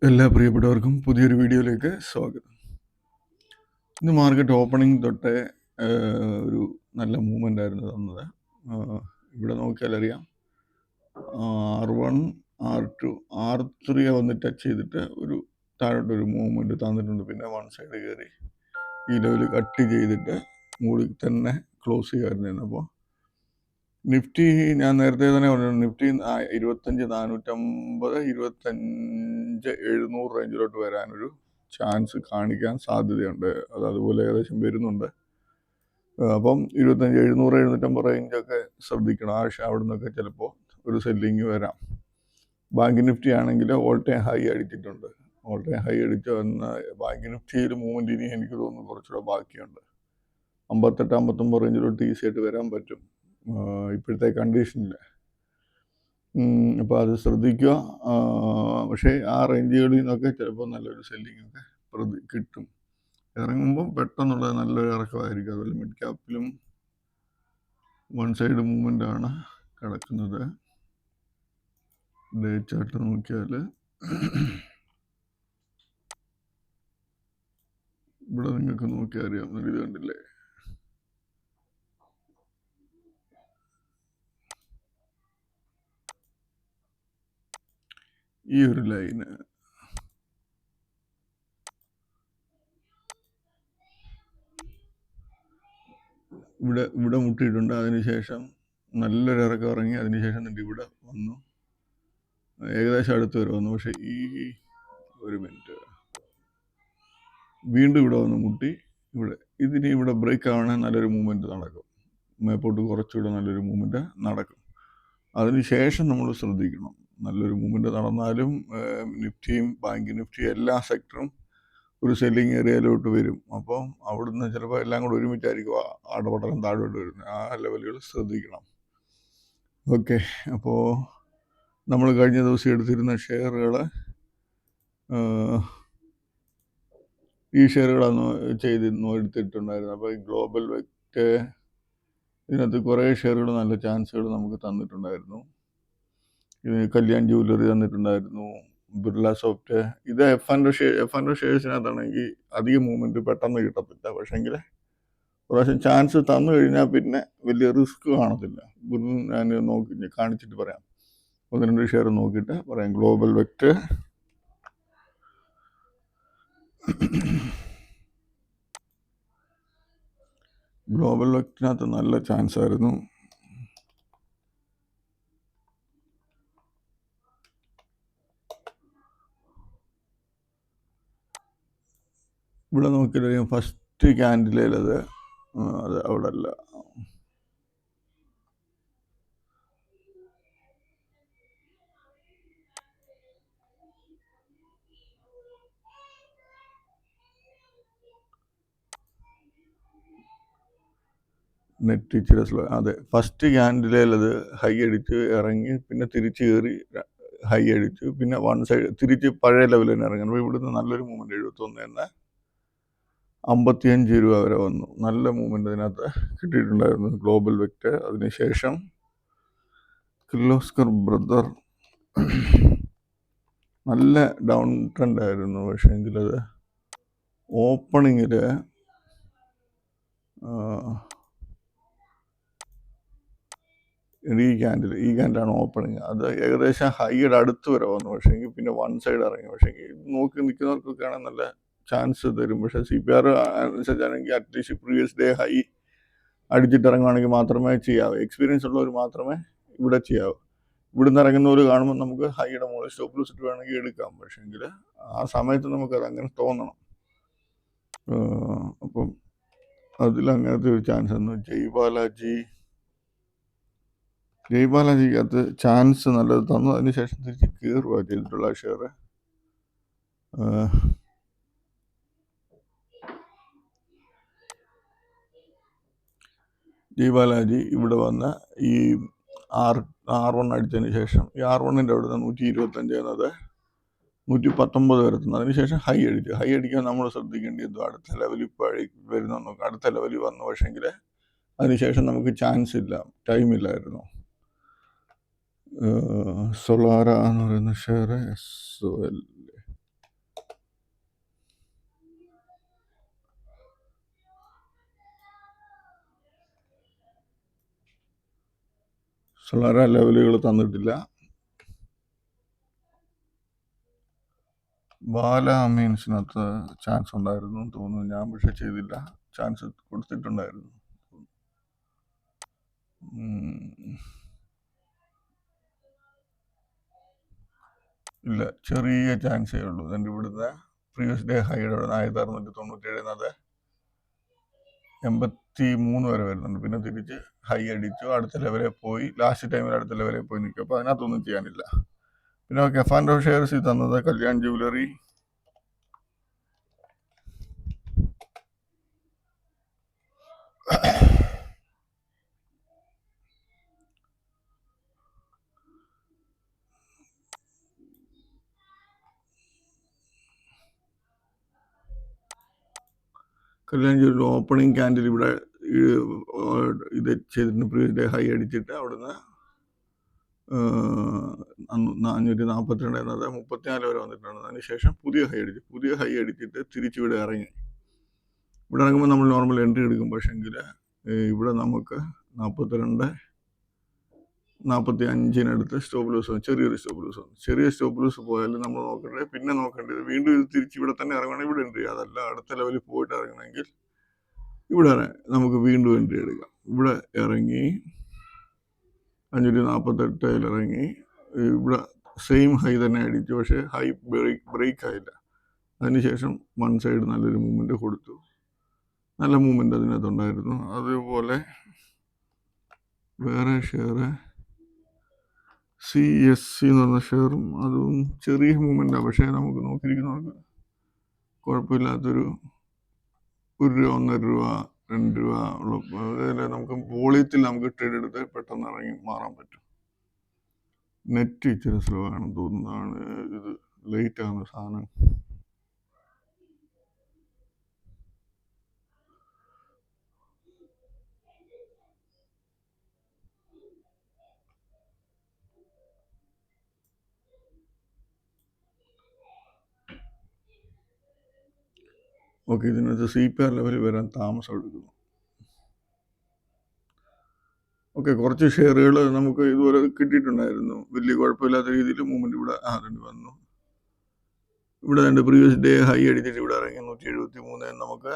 എല്ലാ പ്രിയപ്പെട്ടവർക്കും പുതിയൊരു വീഡിയോയിലേക്ക് സ്വാഗതം. ഇന്ന് മാർക്കറ്റ് ഓപ്പണിംഗ് തൊട്ടേ ഒരു നല്ല മൂവ്മെൻ്റ് ആയിരുന്നു തന്നത്. ഇവിടെ നോക്കിയാലറിയാം, R1, R2, R3 വന്ന് ടച്ച് ചെയ്തിട്ട് ഒരു താഴോട്ടൊരു മൂവ്മെൻറ്റ് തന്നിട്ടുണ്ട്. പിന്നെ വൺ സൈഡ് കയറി ഈ ലെവൽ കട്ട് ചെയ്തിട്ട് മുകളിൽ തന്നെ ക്ലോസ് ചെയ്യാറുണ്ടായിരുന്നു. അപ്പോൾ നിഫ്റ്റി ഞാൻ നേരത്തെ തന്നെ പറഞ്ഞു, നിഫ്റ്റി 25,450, 25,700 റേഞ്ചിലോട്ട് വരാനൊരു ചാൻസ് കാണിക്കാൻ സാധ്യതയുണ്ട്. അത് അതുപോലെ ഏകദേശം വരുന്നുണ്ട്. അപ്പം 25,700, 750 റേഞ്ചൊക്കെ ശ്രദ്ധിക്കണം. അവിടെ നിന്നൊക്കെ ചിലപ്പോൾ ഒരു സെല്ലിങ് വരാം. ബാങ്ക് നിഫ്റ്റി ആണെങ്കിൽ ഓൾ ടൈം ഹൈ അടിച്ചിട്ടുണ്ട്. ഓൾ ടൈം ഹൈ അടിച്ച് വന്ന ബാങ്ക് നിഫ്റ്റിയിൽ മൂവ്മെൻറ്റ് ഇനി എനിക്ക് തോന്നുന്നു കുറച്ചുകൂടെ ബാക്കിയുണ്ട്. 58, 59 റേഞ്ചിലോട്ട് ഈസി ആയിട്ട് വരാൻ പറ്റും ഇപ്പോഴത്തെ കണ്ടീഷനിൽ. അപ്പോൾ അത് ശ്രദ്ധിക്കുക. പക്ഷേ ആ റേഞ്ചുകളിൽ നിന്നൊക്കെ ചിലപ്പോൾ നല്ലൊരു സെല്ലിംഗ് ഒക്കെ കിട്ടും. ഇറങ്ങുമ്പം പെട്ടെന്നുള്ള നല്ലൊരു ഇറക്കമായിരിക്കും. അതുപോലെ മിഡ് ക്യാപ്പിലും വൺ സൈഡ് മൂവ്മെൻ്റ് ആണ് കിടക്കുന്നത്. ഡേ ചാർട്ട് നോക്കിയാൽ ഇവിടെ നിങ്ങൾക്ക് നോക്കിയാൽ അറിയാം. ഇത് കണ്ടില്ലേ, ഈ ഒരു ലൈന് ഇവിടെ മുട്ടിയിട്ടുണ്ട്. അതിനുശേഷം നല്ലൊരു ഇറക്കം ഇറങ്ങി, അതിനുശേഷം ഇവിടെ വന്നു, ഏകദേശം അടുത്ത് വരെ വന്നു. പക്ഷെ ഈ ഒരു മിനിറ്റ് വീണ്ടും ഇവിടെ വന്ന് മുട്ടി. ഇതിന് ഇവിടെ ബ്രേക്ക് ആവണേ നല്ലൊരു മൂവ്മെൻറ്റ് നടക്കും. മേപ്പോട്ട് കുറച്ചുകൂടെ നല്ലൊരു മൂവ്മെൻറ്റ് നടക്കും. അതിനുശേഷം നമ്മൾ ശ്രദ്ധിക്കണം. നല്ലൊരു മൂവ്മെൻറ്റ് നടന്നാലും നിഫ്റ്റിയും ബാങ്ക് നിഫ്റ്റി എല്ലാ സെക്ടറും ഒരു സെല്ലിങ് ഏരിയയിലോട്ട് വരും. അപ്പോൾ അവിടുന്ന് ചിലപ്പോൾ എല്ലാം കൂടെ ഒരുമിച്ചായിരിക്കും ആടപടലം താഴോട്ട് വരുന്നത്. ആ ലെവലുകൾ ശ്രദ്ധിക്കണം. ഓക്കെ, അപ്പോൾ നമ്മൾ കഴിഞ്ഞ ദിവസം എടുത്തിരുന്ന ഷെയറുകൾ, ഈ ഷെയറുകളാണ് എടുത്തിട്ടുണ്ടായിരുന്നത്. അപ്പോൾ ഈ ഗ്ലോബൽ വെക്റ്റ്, ഇതിനകത്ത് കുറേ ഷെയറുകൾ നല്ല ചാൻസുകൾ നമുക്ക് തന്നിട്ടുണ്ടായിരുന്നു. കല്യാൺ ജുവല്ലറി തന്നിട്ടുണ്ടായിരുന്നു, ബിർള സോഫ്റ്റ്. ഇത് F&O ഷെയർസിനകത്താണെങ്കിൽ അധികം മൂവ്മെൻറ്റ് പെട്ടെന്ന് കിട്ടത്തില്ല. പക്ഷേങ്കിൽ പ്രാവശ്യം ചാൻസ് തന്നു കഴിഞ്ഞാൽ പിന്നെ വലിയ റിസ്ക് കാണത്തില്ല. ഞാൻ കാണിച്ചിട്ട് പറയാം. 1-2 ഷെയർ നോക്കിയിട്ട് പറയാം. ഗ്ലോബൽ വെക്റ്റ്, ഗ്ലോബൽ വെക്റ്റിനകത്ത് നല്ല ചാൻസ് ആയിരുന്നു. ഇവിടെ നോക്കിയിട്ട് ഫസ്റ്റ് ക്യാൻഡിലത് അവിടെ അല്ല, നെറ്റ് ഇച്ചിരി സ്ലോ. അതെ, ഫസ്റ്റ് ക്യാൻഡിലത് ഹൈ അടിച്ച് ഇറങ്ങി, പിന്നെ തിരിച്ച് കയറി ഹൈ അടിച്ചു, പിന്നെ വൺ സൈഡ് തിരിച്ച് പഴയ ലെവലിൽ തന്നെ ഇറങ്ങി. അപ്പോൾ ഇവിടുന്ന് നല്ലൊരു മൂവ്മെൻറ്റ് 71.55 രൂപ വരെ വന്നു. നല്ല മൂവ്മെൻറ്റ് അതിനകത്ത് കിട്ടിയിട്ടുണ്ടായിരുന്നു ഗ്ലോബൽ വെക്റ്റ്. അതിനുശേഷം കിർലോസ്കർ ബ്രദർ നല്ല ഡൗൺ ട്രെൻഡ് ആയിരുന്നു. പക്ഷേ എങ്കിലത് ഓപ്പണിങ്ങിൽ ഈ ക്യാൻഡിലാണ് ഓപ്പണിങ്. അത് ഏകദേശം ഹൈയുടെ അടുത്ത് വരെ വന്നു. പക്ഷേ എങ്കിൽ പിന്നെ വൺ സൈഡ് ഇറങ്ങി. പക്ഷേ നോക്കി നിൽക്കുന്നവർക്കൊക്കെയാണ് നല്ല ചാൻസ് തരും. പക്ഷേ CPR അനുസരിച്ചാണെങ്കിൽ അറ്റ്ലീസ്റ്റ് പ്രീവിയസ് ഡേ ഹൈ അടിച്ചിട്ട് ഇറങ്ങുകയാണെങ്കിൽ മാത്രമേ ചെയ്യാവൂ. എക്സ്പീരിയൻസ് ഉള്ളവർ മാത്രമേ ഇവിടെ ചെയ്യാവൂ. ഇവിടുന്ന് ഇറങ്ങുന്നവർ കാണുമ്പോൾ നമുക്ക് ഹൈയുടെ മുകളിൽ സ്റ്റോപ്പ് ലോസ് ഇട്ട് വേണമെങ്കിൽ എടുക്കാം. പക്ഷേ എങ്കിൽ ആ സമയത്ത് നമുക്കത് അങ്ങനെ തോന്നണം. അപ്പം അതിലങ്ങനത്തെ ഒരു ചാൻസ് ഒന്നും. ജയ്ബാലാജിക്കകത്ത് ചാൻസ് നല്ലത് തന്നു. അതിനുശേഷം തിരിച്ച് കയറുക ചെയ്തിട്ടുള്ള ഷെയർ. ജയ്ബാലാജി ഇവിടെ വന്ന് ഈ R1 അടിച്ചതിന് ശേഷം ഈ R1ൻ്റെ അവിടെ നിന്ന് 125 എന്നത് 119 വരെ എത്തുന്നു. അതിനുശേഷം ഹൈ അടിക്കാൻ നമ്മൾ ശ്രദ്ധിക്കേണ്ടത് അടുത്ത ലെവലിൽ ഇപ്പോൾ വരുന്ന നോക്കാം. അടുത്ത ലെവലിൽ വന്നു. പക്ഷേങ്കിൽ അതിനുശേഷം നമുക്ക് ചാൻസ് ഇല്ല, ടൈമില്ലായിരുന്നു. സൊളാര എന്ന് പറയുന്ന ഷെയർ SOL സൊളാര ലെവലുകൾ തന്നിട്ടില്ല. ബാല മീൻസിനകത്ത് ചാൻസ് ഉണ്ടായിരുന്നു തോന്നുന്നു, ഞാൻ പക്ഷെ ചെയ്തില്ല. ചാൻസ് കൊടുത്തിട്ടുണ്ടായിരുന്നു. ഇല്ല, ചെറിയ ചാൻസേ ഉള്ളൂ. എൻ്റെ ഇവിടുന്ന് പ്രീവിയസ് ഡേ ഹൈഡ് 1697 83 വരെ വരുന്നുണ്ട്. പിന്നെ തിരിച്ച് ഹൈ അടിച്ചു, അടുത്ത ലെവലിൽ പോയി, ലാസ്റ്റ് ടൈമിൽ അടുത്ത ലെവലിൽ പോയി നിൽക്കും. അപ്പോൾ അതിനകത്തൊന്നും ചെയ്യാനില്ല. പിന്നെ കെഫാൻഡോ ഷെയർസ് തന്നത് Kalyan jewellery, Kalyan jewellery opening candle ഇവിടെ ഇത് ചെയ്തിട്ടുണ്ട്. പ്രീവിയസ് ഡേ ഹൈ അടിച്ചിട്ട് അവിടുന്ന് 442 എന്നത് 34 വരെ വന്നിട്ടുണ്ട്. അതിനുശേഷം പുതിയ ഹൈ അടിച്ചിട്ട് തിരിച്ചിവിടെ ഇറങ്ങി. ഇവിടെ ഇറങ്ങുമ്പോൾ നമ്മൾ നോർമൽ എൻട്രി എടുക്കും. പക്ഷേങ്കിൽ ഇവിടെ നമുക്ക് 45-45 സ്റ്റോപ്പ് ലോസ് വന്നു. ചെറിയൊരു സ്റ്റോപ്പ് ലോസ് പോയാലും നമ്മൾ നോക്കണ്ടേ, പിന്നെ നോക്കേണ്ടത് വീണ്ടും ഇത് തിരിച്ച് ഇവിടെ തന്നെ ഇറങ്ങണമെങ്കിൽ ഇവിടെ എൻട്രി ചെയ്യാം. അതല്ല അടുത്ത ലെവലിൽ പോയിട്ട് ഇറങ്ങണമെങ്കിൽ ഇവിടെ നമുക്ക് വീണ്ടും എൻട്രി എടുക്കാം. ഇവിടെ ഇറങ്ങി 548 ഇറങ്ങി, ഇവിടെ സെയിം ഹൈ തന്നെ അടിച്ചു. പക്ഷേ ഹൈ ബ്രേക്ക് ആയില്ല. അതിനുശേഷം വൺ സൈഡ് നല്ലൊരു മൂവ്മെന്റ് കൊടുത്തു. നല്ല മൂവ്മെന്റ് അതിനകത്തുണ്ടായിരുന്നു. അതുപോലെ വേറെ ഷെയർ CSC എന്ന് പറഞ്ഞ ഷെയറും അതും ചെറിയ മൂവ്മെന്റാണ്. പക്ഷേ നമുക്ക് നോക്കിയിരിക്കുന്നവർക്ക് കുഴപ്പമില്ലാത്തൊരു രൂപ, 1.5 രൂപ, 2 രൂപ ഉള്ള നമുക്ക് വോളിയത്തിൽ നമുക്ക് ട്രേഡ് എടുത്ത് പെട്ടെന്ന് ഇറങ്ങി മാറാൻ പറ്റും. നെറ്റ് ഇച്ചിരി സ്ലോ ആണെന്ന് തോന്നുന്നതാണ്. ഇത് ലേറ്റ് ആകുന്ന സാധനം. ഓക്കെ, ഇതിനകത്ത് CPR ലെവലിൽ വരാൻ താമസം എടുക്കുന്നു. ഓക്കെ, കുറച്ച് ഷെയറുകൾ നമുക്ക് ഇതുപോലെ കിട്ടിയിട്ടുണ്ടായിരുന്നു. വലിയ കുഴപ്പമില്ലാത്ത രീതിയിൽ മൂവ്മെന്റ് ഇവിടെ വന്നു. ഇവിടെ രണ്ട് പ്രീവിയസ് ഡേ ഹൈ അടിച്ചിട്ട് ഇവിടെ ഇറങ്ങി 173 നമുക്ക്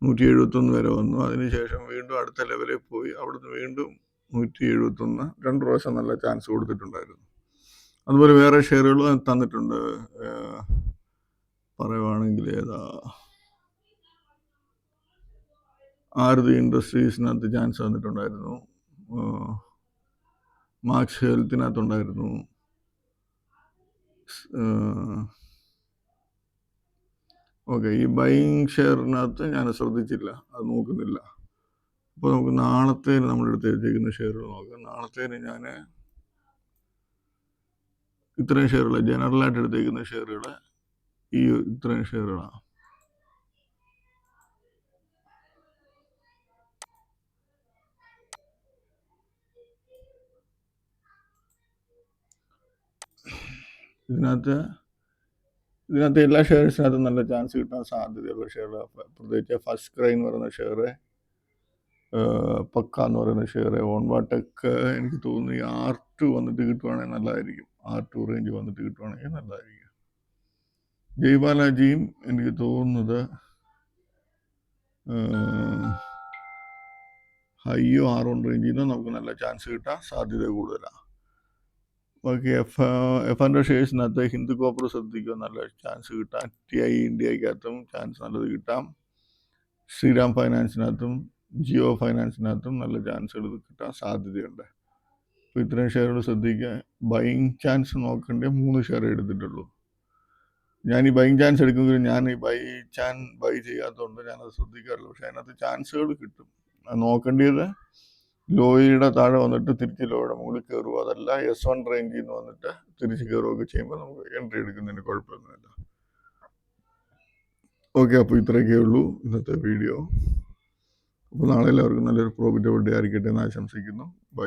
171 വരെ വന്നു. അതിനുശേഷം വീണ്ടും അടുത്ത ലെവലിൽ പോയി, അവിടുന്ന് വീണ്ടും 171 2 പ്രാവശ്യം നല്ല ചാൻസ് കൊടുത്തിട്ടുണ്ടായിരുന്നു. അതുപോലെ വേറെ ഷെയറുകൾ തന്നിട്ടുണ്ട്. പറയുവാണെങ്കിൽ ഏതാ, ആരതി ഇൻഡസ്ട്രീസിനകത്ത് ചാൻസ് തന്നിട്ടുണ്ടായിരുന്നു. മാക്സ് ഹെൽത്തിനകത്തുണ്ടായിരുന്നു. ഓക്കെ, ഈ ബൈയിങ് ഷെയറിനകത്ത് ഞാൻ ശ്രദ്ധിച്ചില്ല, അത് നോക്കുന്നില്ല. അപ്പോൾ നമുക്ക് നാളത്തേന് നമ്മളെടുത്ത് വെച്ചേക്കുന്ന ഷെയറുകൾ നോക്കാം. നാളത്തേന് ഞാൻ ഇത്രയും ഷെയറുകൾ ജനറലായിട്ട് എടുത്തേക്കുന്ന ഷെയറുകൾ ഈ ഇത്രയും ഷെയറുകളാണ്. ഇതിനകത്ത് എല്ലാ ഷെയർസിനകത്തും നല്ല ചാൻസ് കിട്ടാൻ സാധ്യതയുള്ള ഷെയറുകൾ. പ്രത്യേകിച്ച് ഫസ്റ്റ് ക്രൈ എന്ന് പറയുന്ന ഷെയർ, പക്ക എന്ന് പറയുന്ന ഷെയർ, ഓൺവാടെക് എനിക്ക് തോന്നുന്നു ഈ R2 വന്നിട്ട് കിട്ടുവാണെങ്കിൽ നല്ലതായിരിക്കും. R2 റേഞ്ച് വന്നിട്ട് കിട്ടുവാണെങ്കിൽ നല്ലതായിരിക്കും. ജയ്ബാലാജിയും എനിക്ക് തോന്നുന്നത് ഹൈയോ R1 റേഞ്ചിൽ നിന്ന് നമുക്ക് നല്ല ചാൻസ് കിട്ടാൻ സാധ്യത കൂടുതലാണ്. ബാക്കി എഫ് ഷെയർസിനകത്ത് ഹിന്ദു കോപ്പർ ശ്രദ്ധിക്കുക, നല്ല ചാൻസ് കിട്ടാൻ. TI ഇന്ത്യക്കകത്തും ചാൻസ് നല്ലത് കിട്ടാം. ശ്രീറാം ഫൈനാൻസിനകത്തും ജിയോ ഫൈനാൻസിനകത്തും നല്ല ചാൻസുകൾ കിട്ടാൻ സാധ്യതയുണ്ട്. അപ്പോൾ ഇത്രയും ഷെയറുകൾ ശ്രദ്ധിക്കുക. ബൈയിങ് ചാൻസ് നോക്കേണ്ട 3 ഷെയർ എടുത്തിട്ടുള്ളൂ. ഞാൻ ഈ ബൈയിങ് ചാൻസ് എടുക്കുമെങ്കിലും ഞാൻ ഈ ബൈ ചെയ്യാത്തതുകൊണ്ട് ഞാനത് ശ്രദ്ധിക്കാറില്ല. പക്ഷെ അതിനകത്ത് ചാൻസുകൾ കിട്ടും. അത് നോക്കേണ്ടത് ലോയുടെ താഴെ വന്നിട്ട് തിരിച്ച് ലോയുടെ മുകളിൽ കയറുക, അതല്ല S1 റേഞ്ചിൽ നിന്ന് വന്നിട്ട് തിരിച്ച് കയറുകയൊക്കെ ചെയ്യുമ്പോൾ നമുക്ക് എൻട്രി എടുക്കുന്നതിന് കുഴപ്പമൊന്നുമില്ല. ഓക്കെ, അപ്പോൾ ഇത്രയൊക്കെ ഉള്ളൂ ഇന്നത്തെ വീഡിയോ. അപ്പോൾ നാളെ എല്ലാവർക്കും നല്ലൊരു പ്രോഫിറ്റബിൾ ഡേ ആയിരിക്കട്ടെ എന്ന് ആശംസിക്കുന്നു. ബൈ.